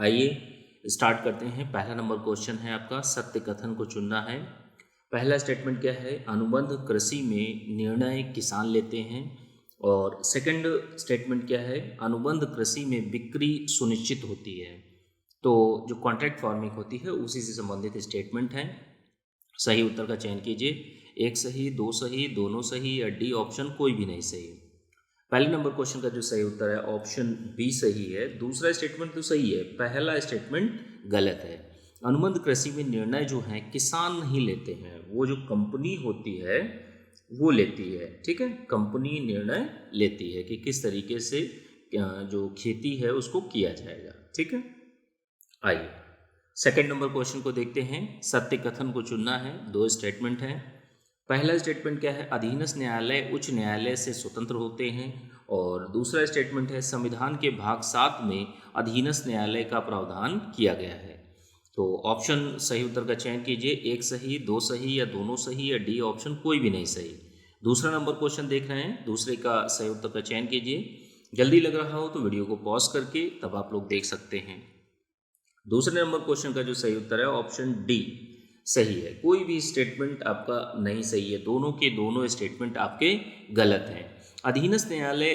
आइए स्टार्ट करते हैं। पहला नंबर क्वेश्चन है आपका, सत्य कथन को चुनना है। पहला स्टेटमेंट क्या है, अनुबंध कृषि में निर्णय किसान लेते हैं। और सेकंड स्टेटमेंट क्या है, अनुबंध कृषि में बिक्री सुनिश्चित होती है। तो जो कॉन्ट्रैक्ट फार्मिंग होती है उसी से संबंधित स्टेटमेंट है। सही उत्तर का चयन कीजिए, एक सही, दो सही, दोनों सही या डी ऑप्शन कोई भी नहीं सही। पहले नंबर क्वेश्चन का जो सही उत्तर है ऑप्शन बी सही है। दूसरा स्टेटमेंट तो सही है, पहला स्टेटमेंट गलत है। अनुबंध कृषि में निर्णय जो है किसान नहीं लेते हैं, वो जो कंपनी होती है वो लेती है। ठीक है, कंपनी निर्णय लेती है कि किस तरीके से जो खेती है उसको किया जाएगा। ठीक है, आइए सेकंड नंबर क्वेश्चन को देखते हैं। सत्य कथन को चुनना है, दो स्टेटमेंट हैं। पहला स्टेटमेंट क्या है, अधीनस्थ न्यायालय उच्च न्यायालय से स्वतंत्र होते हैं। और दूसरा स्टेटमेंट है, संविधान के भाग 7 में अधीनस्थ न्यायालय का प्रावधान किया गया है। तो ऑप्शन सही उत्तर का चयन कीजिए, एक सही, दो सही या दोनों सही या डी ऑप्शन कोई भी नहीं सही। दूसरा नंबर क्वेश्चन देख रहे हैं, दूसरे का सही उत्तर का चयन कीजिए। जल्दी लग रहा हो तो वीडियो को पॉज करके तब आप लोग देख सकते हैं। दूसरे नंबर क्वेश्चन का जो सही उत्तर है ऑप्शन डी सही है। कोई भी स्टेटमेंट आपका नहीं सही है, दोनों के दोनों स्टेटमेंट आपके गलत हैं। अधीनस्थ न्यायालय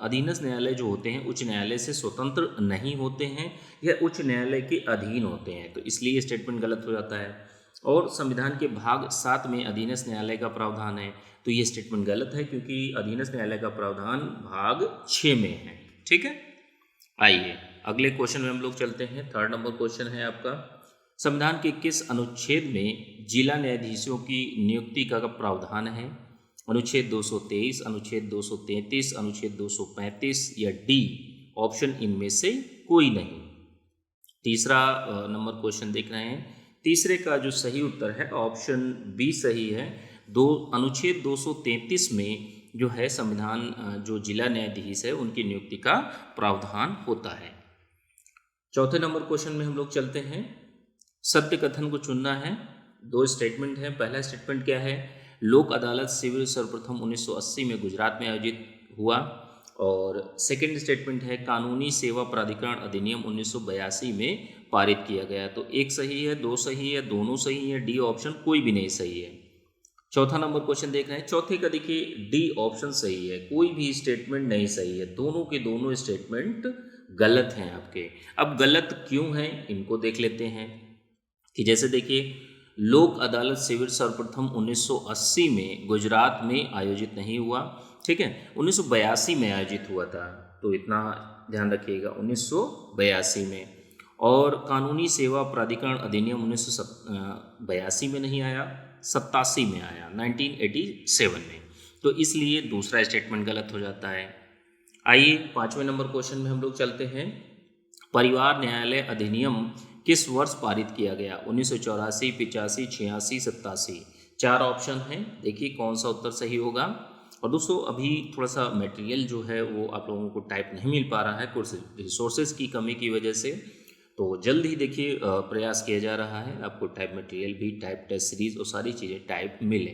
अधीनस्थ न्यायालय जो होते हैं उच्च न्यायालय से स्वतंत्र नहीं होते हैं या उच्च न्यायालय के अधीन होते हैं, तो इसलिए ये स्टेटमेंट गलत हो जाता है। और संविधान के भाग 7 में अधीनस्थ न्यायालय का प्रावधान है, तो ये स्टेटमेंट गलत है क्योंकि अधीनस्थ न्यायालय का प्रावधान भाग 6 में है। ठीक है, आइए अगले क्वेश्चन में हम लोग चलते हैं। थर्ड नंबर क्वेश्चन है आपका, संविधान के किस अनुच्छेद में जिला न्यायाधीशों की नियुक्ति का प्रावधान है। अनुच्छेद 223, अनुच्छेद 233, अनुच्छेद 235 या डी ऑप्शन इनमें से कोई नहीं। तीसरा नंबर क्वेश्चन देख रहे हैं, तीसरे का जो सही उत्तर है ऑप्शन बी सही है। अनुच्छेद 233 में जो है संविधान जो जिला न्यायाधीश है उनकी नियुक्ति का प्रावधान होता है। चौथे नंबर क्वेश्चन में हम लोग चलते हैं। सत्य कथन को चुनना है, दो स्टेटमेंट है। पहला स्टेटमेंट क्या है, लोक अदालत शिविर सर्वप्रथम 1980 में गुजरात में आयोजित हुआ। और सेकंड स्टेटमेंट है, कानूनी सेवा प्राधिकरण अधिनियम 1982 में पारित किया गया। तो एक सही है, दो सही है, दोनों सही है, डी ऑप्शन कोई भी नहीं सही है। चौथा नंबर क्वेश्चन देख रहे हैं, चौथे का देखिए डी ऑप्शन सही है, कोई भी स्टेटमेंट नहीं सही है, दोनों के दोनों स्टेटमेंट गलत हैं आपके। अब गलत क्यों हैं इनको देख लेते हैं कि जैसे देखिए, लोक अदालत शिविर सर्वप्रथम 1980 में गुजरात में आयोजित नहीं हुआ। ठीक है, 1982 में आयोजित हुआ था, तो इतना ध्यान रखिएगा, 1982 में। और कानूनी सेवा प्राधिकरण अधिनियम 1982 में नहीं आया, 87 में आया, 1987 में। तो इसलिए दूसरा स्टेटमेंट गलत हो जाता है। आइए पांचवें नंबर क्वेश्चन में हम लोग चलते हैं। परिवार न्यायालय अधिनियम किस वर्ष पारित किया गया, 1984, 85, 86, 87। चार ऑप्शन हैं, देखिए कौन सा उत्तर सही होगा। और दोस्तों अभी थोड़ा सा मटेरियल जो है वो आप लोगों को टाइप नहीं मिल पा रहा है कुछ रिसोर्सेज की कमी की वजह से, तो जल्द ही देखिए प्रयास किया जा रहा है आपको टाइप मटेरियल भी, टाइप टेस्ट सीरीज और सारी चीज़ें टाइप मिले।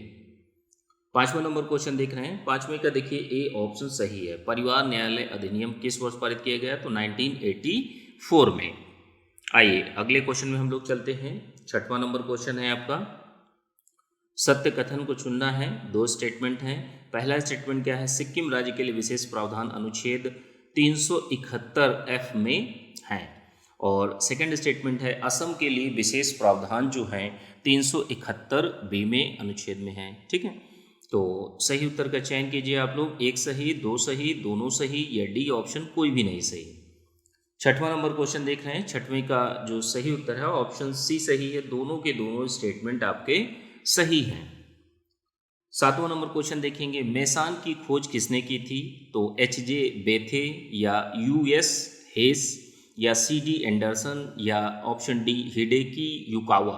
पांचवा नंबर क्वेश्चन देख रहे हैं, पांचवें का देखिए ए ऑप्शन सही है। परिवार न्यायालय अधिनियम किस वर्ष पारित किया गया, तो 1984 में। आइए अगले क्वेश्चन में हम लोग चलते हैं। छठवां नंबर क्वेश्चन है आपका, सत्य कथन को चुनना है, दो स्टेटमेंट हैं। पहला स्टेटमेंट क्या है, सिक्किम राज्य के लिए विशेष प्रावधान अनुच्छेद 371F में है। और सेकंड स्टेटमेंट है, असम के लिए विशेष प्रावधान जो है 371B में अनुच्छेद में है। ठीक है, तो सही उत्तर का चयन कीजिए आप लोग, एक सही, दो सही, दोनों सही या डी ऑप्शन कोई भी नहीं सही। छठवां नंबर क्वेश्चन देख रहे हैं, छठवें का जो सही उत्तर है ऑप्शन सी सही है, दोनों के दोनों स्टेटमेंट आपके सही हैं। सातवां नंबर क्वेश्चन देखेंगे, मेसान की खोज किसने की थी, तो H.J. बेथे या U.S. हेस या C.D. एंडरसन या ऑप्शन डी हिडेकी युकावा।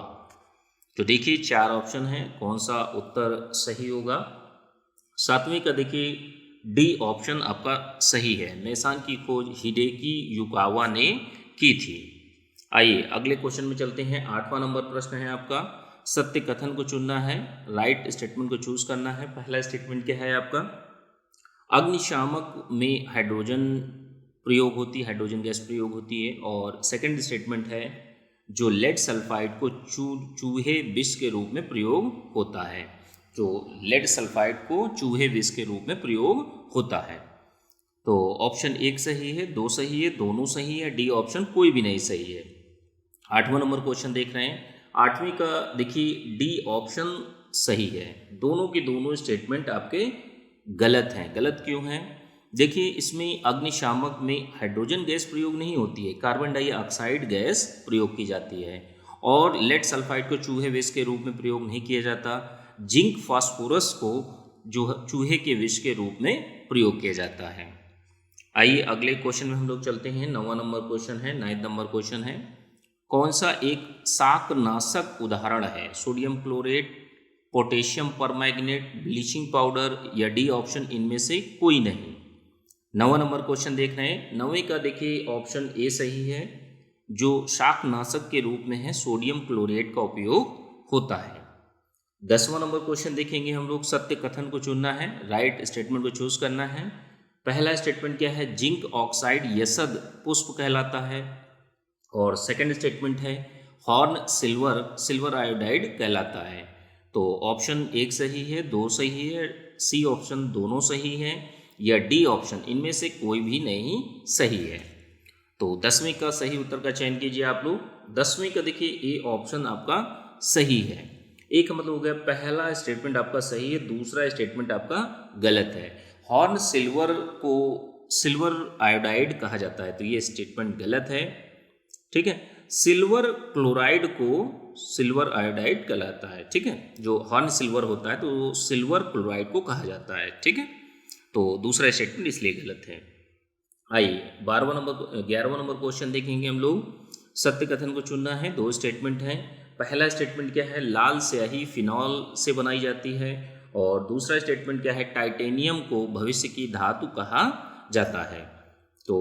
तो देखिए चार ऑप्शन हैं, कौन सा उत्तर सही होगा। सातवें का देखिए डी ऑप्शन आपका सही है, मेसान की खोज हिडेकी युकावा ने की थी। आइए अगले क्वेश्चन में चलते हैं। आठवां नंबर प्रश्न है आपका, सत्य कथन को चुनना है, राइट स्टेटमेंट को चूज करना है। पहला स्टेटमेंट क्या है आपका, अग्निशामक में हाइड्रोजन प्रयोग होती है, हाइड्रोजन गैस प्रयोग होती है। और सेकंड स्टेटमेंट है जो लेड सल्फाइड को चूहे विष के रूप में प्रयोग होता है, जो लेड सल्फाइड को चूहे विष के रूप में प्रयोग होता है। तो ऑप्शन 1 सही है, 2 सही है, दोनों सही है, डी ऑप्शन कोई भी नहीं सही है। 8वां नंबर क्वेश्चन देख रहे हैं। 8वीं का देखिए डी ऑप्शन सही है, दोनों के दोनों स्टेटमेंट आपके गलत हैं। गलत क्यों हैं? देखिए इसमें अग्निशामक में हाइड्रोजन गैस प्रयोग नहीं होती है, कार्बन डाइऑक्साइड गैस प्रयोग की जाती है। और लेड सल्फाइड को चूहे विष के रूप में प्रयोग नहीं किया जाता। जिंक फास्फोरस को जो चूहे के विष के रूप में प्रयोग किया जाता है। आइए अगले क्वेश्चन में हम लोग चलते हैं। 9वां नंबर क्वेश्चन है, 9 नंबर क्वेश्चन है, कौन सा एक शाकनाशक उदाहरण है? Sodium chlorate, potassium permanganate, bleaching powder या डी ऑप्शन इनमें से कोई नहीं। 9वां नंबर क्वेश्चन देख रहे हैं। 9वें का देखिए ऑप्शन ए सही है, जो शाकनाशक के रूप में है सोडियम क्लोरेट का उपयोग होता है। 10वां नंबर क्वेश्चन देखेंगे हम लोग। सत्य कथन को चुनना है, राइट स्टेटमेंट को चूज करना है। पहला स्टेटमेंट क्या है? जिंक ऑक्साइड यसद पुष्प कहलाता है। और सेकंड स्टेटमेंट है हॉर्न सिल्वर आयोडाइड कहलाता है। तो ऑप्शन 1 सही है, 2 सही है, सी ऑप्शन दोनों सही है, या डी ऑप्शन इनमें से कोई भी नहीं सही है। तो 10वीं का सही उत्तर का चयन कीजिए आप लोग। 10वीं का देखिए ए ऑप्शन आपका सही है। एक मतलब हो गया पहला स्टेटमेंट आपका सही है, दूसरा स्टेटमेंट आपका गलत है। हॉर्न सिल्वर को सिल्वर आयोडाइड कहा जाता है, तो ये स्टेटमेंट गलत है। ठीक है, सिल्वर क्लोराइड को सिल्वर आयोडाइड कहलाता है। ठीक है, जो हॉर्न सिल्वर होता है तो सिल्वर क्लोराइड को कहा जाता है। ठीक है, तो दूसरा स्टेटमेंट इसलिए गलत है। आइए 11वां नंबर क्वेश्चन देखेंगे हम लोग। सत्य कथन को चुनना है, 2 स्टेटमेंट हैं। पहला स्टेटमेंट क्या है? लाल स्याही फिनॉल से बनाई जाती है। और दूसरा स्टेटमेंट क्या है? टाइटेनियम को भविष्य की धातु कहा जाता है। तो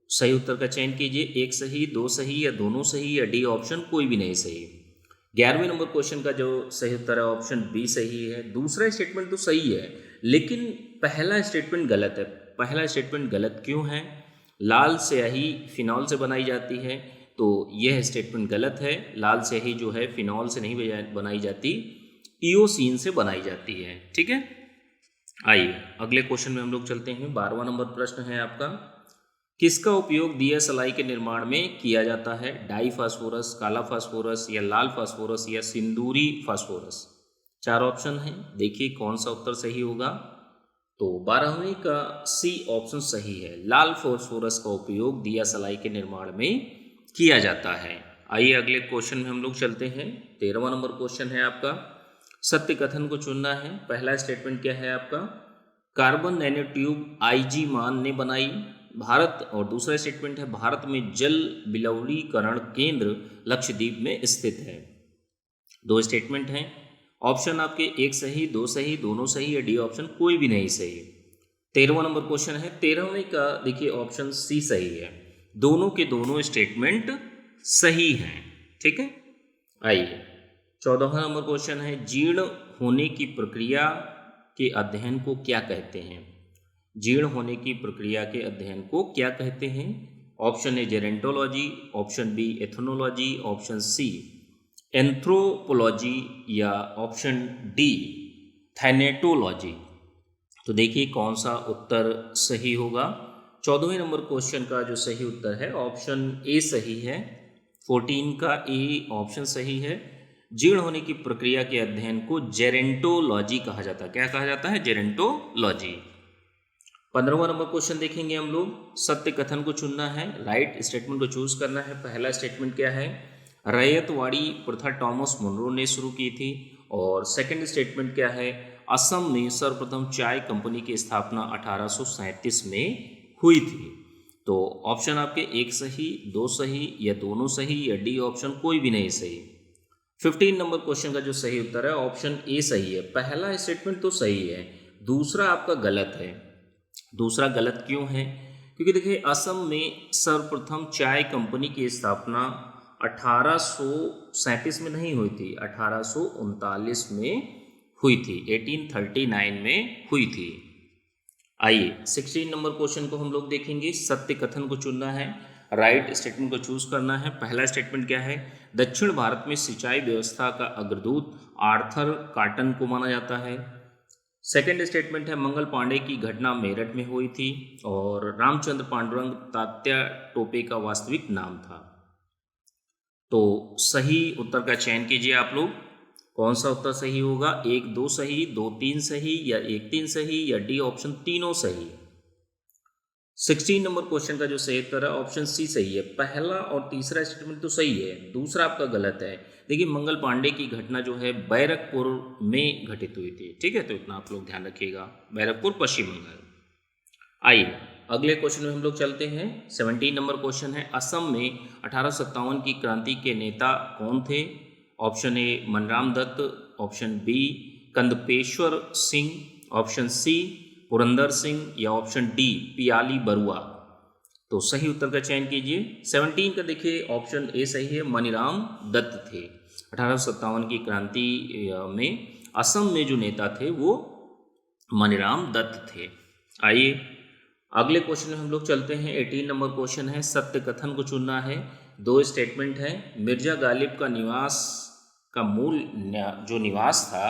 सही उत्तर का चयन कीजिए। 1 सही, 2 सही, या दोनों सही, या डी ऑप्शन कोई भी नहीं सही। 11वें नंबर क्वेश्चन का जो सही उत्तर है ऑप्शन बी सही है। दूसरा स्टेटमेंट तो सही है, लेकिन पहला स्टेटमेंट गलत है। पहला स्टेटमेंट गलत क्यों है? लाल स्याही फिनॉल से बनाई जाती है, तो यह स्टेटमेंट गलत है। लाल स्याही जो है फिनॉल से नहीं बनाई जाती, इओसिन से बनाई जाती है। ठीक है, आइए अगले क्वेश्चन में हम लोग चलते हैं। 12वां नंबर प्रश्न है आपका। किसका उपयोग दिया सलाई के निर्माण में किया जाता है? डाई फास्फोरस, काला फास्फोरस, या लाल फास्फोरस, या सिंदूरी फास्फोरस? 4 ऑप्शन हैं, देखिए कौन सा उत्तर सही होगा। तो 12वीं का सी ऑप्शन सही है, लाल फास्फोरस का उपयोग दिया सलाई के निर्माण में किया जाता है। आइए अगले क्वेश्चन में हम लोग चलते हैं। 13वां नंबर क्वेश्चन है आपका। सत्य कथन को चुनना है। पहला स्टेटमेंट क्या है आपका? कार्बन नैनो ट्यूब आईजी मान ने बनाई भारत। और दूसरा स्टेटमेंट है भारत में जल बिलवलीकरण केंद्र लक्षद्वीप में स्थित है। 2 स्टेटमेंट हैं। ऑप्शन आपके 1 सही, 2 सही, दोनों सही, या डी ऑप्शन कोई भी नहीं सही। 13वां नंबर क्वेश्चन है। 13वें का देखिए ऑप्शन सी सही है, दोनों के दोनों स्टेटमेंट सही हैं। ठीक है, आइए 14वां नंबर क्वेश्चन है। जीर्ण होने की प्रक्रिया के अध्ययन को क्या कहते हैं? जीर्ण होने की प्रक्रिया के अध्ययन को क्या कहते हैं? Option A gerontology, option B ethnology, option C anthropology, या ऑप्शन डी थैनेटोलॉजी। तो देखिए कौन सा उत्तर सही होगा। 14वें नंबर क्वेश्चन का जो सही उत्तर है ऑप्शन ए सही है। 14 का ए ऑप्शन सही है। जीर्ण होने की प्रक्रिया के अध्ययन को जेरेंटोलॉजी कहा जाता है। क्या कहा जाता है? जेरेंटोलॉजी। 15वां नंबर क्वेश्चन देखेंगे हम लोग। सत्य कथन को चुनना है, राइट स्टेटमेंट को चूज करना है। पहला स्टेटमेंट क्या है? रैयतवाड़ी प्रथा टॉमस मुनरो ने शुरू की थी। और सेकंड स्टेटमेंट क्या है? असम में सर्वप्रथम चाय कंपनी की स्थापना 1837 में हुई थी। तो ऑप्शन आपके 1 सही, 2 सही, या दोनों सही, या डी ऑप्शन कोई भी नहीं सही। 15 नंबर क्वेश्चन का जो सही उत्तर है ऑप्शन ए सही है। पहला स्टेटमेंट तो सही है, दूसरा आपका गलत है। दूसरा गलत क्यों है? क्योंकि देखिए असम में सर्वप्रथम चाय कंपनी की स्थापना 1837 में नहीं हुई थी, 1839 में हुई थी, 1839 में हुई थी। आइए 16 नंबर क्वेश्चन को हम लोग देखेंगे। सत्य कथन को चुनना है, राइट स्टेटमेंट को चूज करना है। पहला स्टेटमेंट क्या है? दक्षिण भारत में सिंचाई व्यवस्था का अग्रदूत आर्थर कॉटन को माना जाता है। सेकंड स्टेटमेंट है मंगल पांडे की घटना मेरठ में हुई थी और रामचंद्र पांडुरंग तात्या टोपे का वास्तविक नाम था। तो सही उत्तर का चयन कीजिए आप लोग। कौन सा उत्तर सही होगा? 1 2 सही, 2 3 सही, या 1 3 सही, या डी ऑप्शन तीनों सही। 16 नंबर क्वेश्चन का जो सही उत्तर है ऑप्शन सी सही है। पहला और तीसरा स्टेटमेंट तो सही है, दूसरा आपका गलत है। देखिए मंगल पांडे की घटना जो है बैरकपुर में घटित हुई थी, ठीक है, तो इतना आप लोग ध्यान रखिएगा, बैरकपुर पश्चिम बंगाल। आइए अगले क्वेश्चन में हम लोग चलते हैं। 17 नंबर क्वेश्चन है असम में 1857 की क्रांति के नेता कौन थे? Option A Manram Dutta, option B Kandarpeswar Singh, option C Purandar Singh, या ऑप्शन डी पियाली बरुआ। तो सही उत्तर का चयन कीजिए। 17 का देखिए ऑप्शन ए सही है, मनीराम दत्त थे। 1857 की क्रांति में असम में जो नेता थे वो मनीराम दत्त थे। आइए अगले क्वेश्चन में हम लोग चलते हैं। 18 नंबर क्वेश्चन है सत्य कथन को चुनना है। 2 स्टेटमेंट है। मिर्जा गालिब का निवास का मूल जो निवास था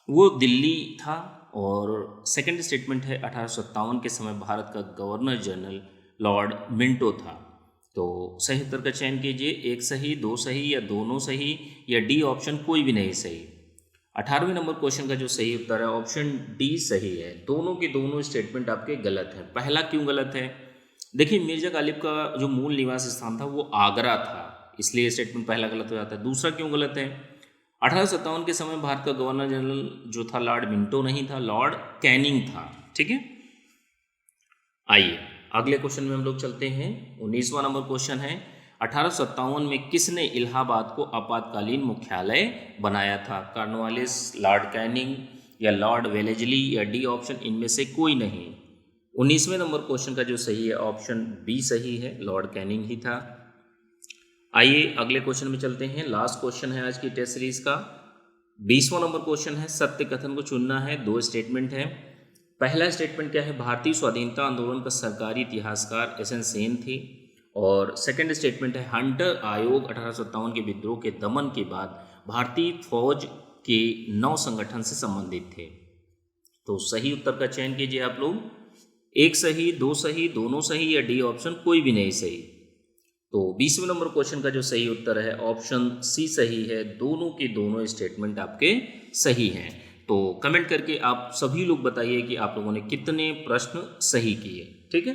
वो दिल्ली था, और सेकंड स्टेटमेंट है 1857 के समय भारत का गवर्नर जनरल लॉर्ड मिंटो था। तो सही उत्तर का चयन कीजिए। 1 सही, 2 सही, या दोनों सही, या डी ऑप्शन कोई भी नहीं सही। 18वें नंबर क्वेश्चन का जो सही उत्तर है ऑप्शन डी सही है। दोनों के दोनों स्टेटमेंट आपके गलत हैं। पहला क्यों गलत है? देखिए मिर्जा गालिब का जो मूल निवास स्थान था वो आगरा था, इसलिए स्टेटमेंट पहला गलत हो जाता है। दूसरा क्यों गलत है? 1857 के समय भारत का गवर्नर जनरल जो था लॉर्ड मिंटो नहीं था, लॉर्ड कैनिंग था, ठीक है। आइए अगले क्वेश्चन में हम लोग चलते हैं। 19वां नंबर क्वेश्चन है 1857 में किसने इलाहाबाद को आपातकालीन मुख्यालय बनाया था? कॉर्नवालिस, लॉर्ड कैनिंग, या लॉर्ड वेलेजली, या डी ऑप्शन इनमें से कोई नहीं। 19वें नंबर क्वेश्चन का जो सही है ऑप्शन बी सही है, लॉर्ड कैनिंग ही था। आइए अगले क्वेश्चन में चलते हैं। लास्ट क्वेश्चन है आज की टेस्ट सीरीज का। 20वां नंबर क्वेश्चन है सत्य कथन को चुनना है। 2 स्टेटमेंट है। पहला स्टेटमेंट क्या है? भारतीय स्वाधीनता आंदोलन का सरकारी इतिहासकार एस एन सेन थी, और सेकंड स्टेटमेंट है हंटर आयोग 1857 के विद्रोह के दमन के बाद भारतीय फौज के 9 संगठन से संबंधित थे। तो सही उत्तर का चयन कीजिए आप लोग। 1 सही, 2 सही, दोनों सही, या डी ऑप्शन कोई भी नहीं सही। तो 20वें नंबर क्वेश्चन का जो सही उत्तर है ऑप्शन सी सही है। दोनों के दोनों स्टेटमेंट आपके सही हैं। तो कमेंट करके आप सभी लोग बताइए कि आप लोगों ने कितने प्रश्न सही किए, ठीक है।